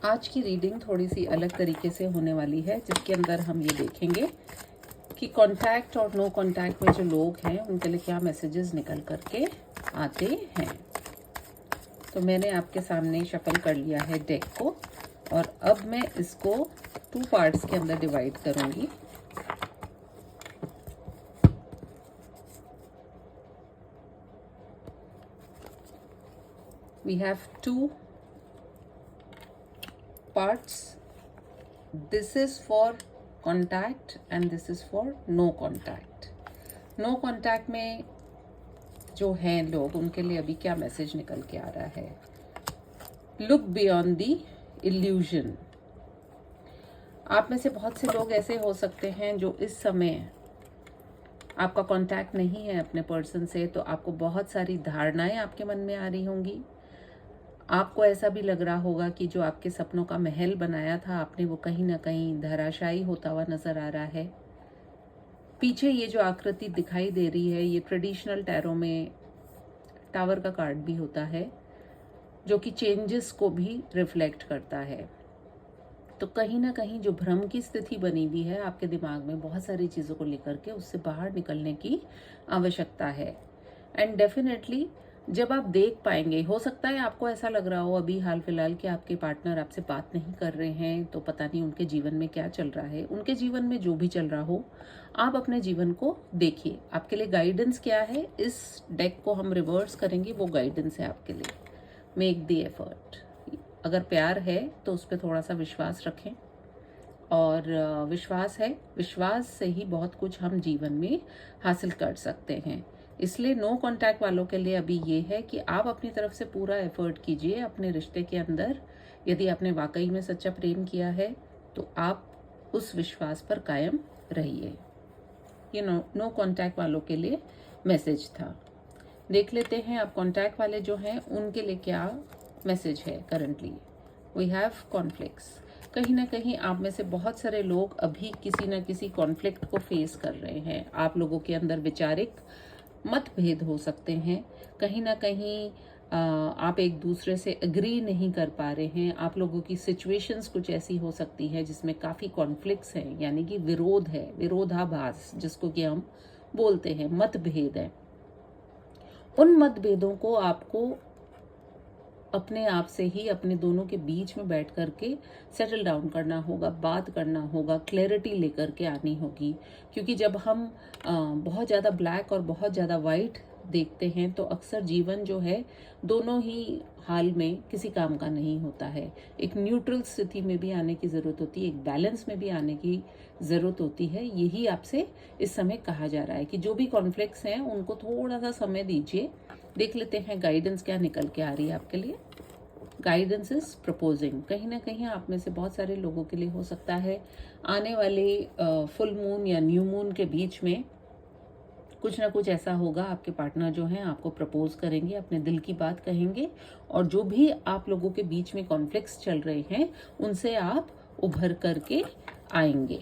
आज की रीडिंग थोड़ी सी अलग तरीके से होने वाली है, जिसके अंदर हम ये देखेंगे कि कांटेक्ट और नो कांटेक्ट में जो लोग हैं उनके लिए क्या मैसेजेस निकल करके आते हैं। तो मैंने आपके सामने शफल कर लिया है डेक को, और अब मैं इसको 2 पार्ट्स के अंदर डिवाइड करूंगी। We have 2 parts. This is for contact and this is for no contact. No contact में जो हैं लोग, उनके लिए अभी क्या मैसेज निकल के आ रहा है। Look beyond the illusion. आप में से बहुत से लोग ऐसे हो सकते हैं जो इस समय आपका कांटेक्ट नहीं है अपने पर्सन से, तो आपको बहुत सारी धारणाएं आपके मन में आ रही होंगी। आपको ऐसा भी लग रहा होगा कि जो आपके सपनों का महल बनाया था आपने, वो कहीं ना कहीं धराशायी होता हुआ नजर आ रहा है। पीछे ये जो आकृति दिखाई दे रही है, ये ट्रेडिशनल टैरो में टावर का कार्ड भी होता है, जो कि चेंजेस को भी रिफ्लेक्ट करता है। तो कहीं ना कहीं जो भ्रम की स्थिति बनी हुई है आपके दिमाग में, बहुत सारी चीज़ों को लेकर के उससे बाहर निकलने की आवश्यकता है। एंड डेफिनेटली जब आप देख पाएंगे, हो सकता है आपको ऐसा लग रहा हो अभी हाल फिलहाल कि आपके पार्टनर आपसे बात नहीं कर रहे हैं, तो पता नहीं उनके जीवन में क्या चल रहा है। उनके जीवन में जो भी चल रहा हो, आप अपने जीवन को देखिए। आपके लिए गाइडेंस क्या है, इस डेक को हम रिवर्स करेंगे, वो गाइडेंस है आपके लिए। Make the effort. अगर प्यार है तो उस पर थोड़ा सा विश्वास रखें, और विश्वास है, विश्वास से ही बहुत कुछ हम जीवन में हासिल कर सकते हैं। इसलिए नो कांटेक्ट वालों के लिए अभी ये है कि आप अपनी तरफ से पूरा एफर्ट कीजिए अपने रिश्ते के अंदर। यदि आपने वाकई में सच्चा प्रेम किया है तो आप उस विश्वास पर कायम रहिए। ये नो कांटेक्ट वालों के लिए मैसेज था। देख लेते हैं आप कांटेक्ट वाले जो हैं उनके लिए क्या मैसेज है करंटली। We have conflicts. कहीं ना कहीं आप में से बहुत सारे लोग अभी किसी न किसी कॉन्फ्लिक्ट को फेस कर रहे हैं। आप लोगों के अंदर वैचारिक मतभेद हो सकते हैं। कहीं ना कहीं आप एक दूसरे से एग्री नहीं कर पा रहे हैं। आप लोगों की सिचुएशंस कुछ ऐसी हो सकती है जिसमें काफ़ी कॉन्फ्लिक्ट्स हैं, यानी कि विरोध है, विरोधाभास जिसको कि हम बोलते हैं, मतभेद है। उन मतभेदों को आपको अपने आप से ही अपने दोनों के बीच में बैठ करके सेटल डाउन करना होगा, बात करना होगा, क्लैरिटी लेकर के आनी होगी। क्योंकि जब हम बहुत ज़्यादा ब्लैक और बहुत ज़्यादा वाइट देखते हैं तो अक्सर जीवन जो है दोनों ही हाल में किसी काम का नहीं होता है। एक न्यूट्रल स्थिति में भी आने की ज़रूरत होती है, एक बैलेंस में भी आने की ज़रूरत होती है। यही आपसे इस समय कहा जा रहा है कि जो भी कॉन्फ्लिक्ट्स हैं उनको थोड़ा सा समय दीजिए। देख लेते हैं गाइडेंस क्या निकल के आ रही है आपके लिए। Guidance is proposing. कहीं ना कहीं आप में से बहुत सारे लोगों के लिए हो सकता है आने वाले फुल मून या न्यू मून के बीच में कुछ ना कुछ ऐसा होगा, आपके पार्टनर जो हैं आपको प्रपोज करेंगे, अपने दिल की बात कहेंगे, और जो भी आप लोगों के बीच में कॉन्फ्लिक्ट्स चल रहे हैं उनसे आप उभर करके आएंगे।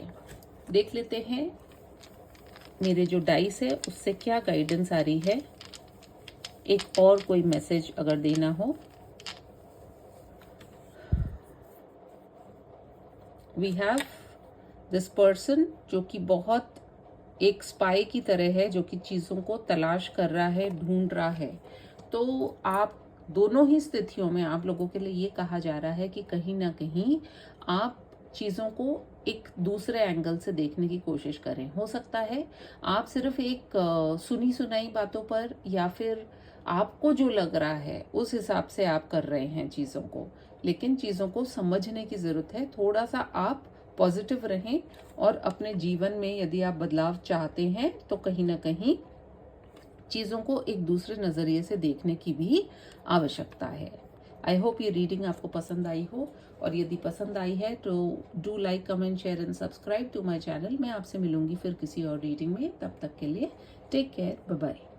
देख लेते हैं मेरे जो डाइस है उससे क्या गाइडेंस आ रही है। एक और कोई मैसेज अगर देना हो। वी हैव दिस पर्सन जो कि बहुत एक स्पाई की तरह है, जो कि चीज़ों को तलाश कर रहा है, ढूंढ रहा है। तो आप दोनों ही स्थितियों में आप लोगों के लिए ये कहा जा रहा है कि कहीं ना कहीं आप चीज़ों को एक दूसरे एंगल से देखने की कोशिश करें। हो सकता है आप सिर्फ एक सुनी सुनाई बातों पर या फिर आपको जो लग रहा है उस हिसाब से आप कर रहे हैं चीज़ों को, लेकिन चीज़ों को समझने की ज़रूरत है। थोड़ा सा आप पॉजिटिव रहें, और अपने जीवन में यदि आप बदलाव चाहते हैं तो कहीं ना कहीं चीज़ों को एक दूसरे नज़रिए से देखने की भी आवश्यकता है। आई होप ये रीडिंग आपको पसंद आई हो, और यदि पसंद आई है तो do like, comment, share and subscribe to my channel. मैं आपसे मिलूंगी फिर किसी और रीडिंग में। तब तक के लिए टेक केयर, बाय बाय।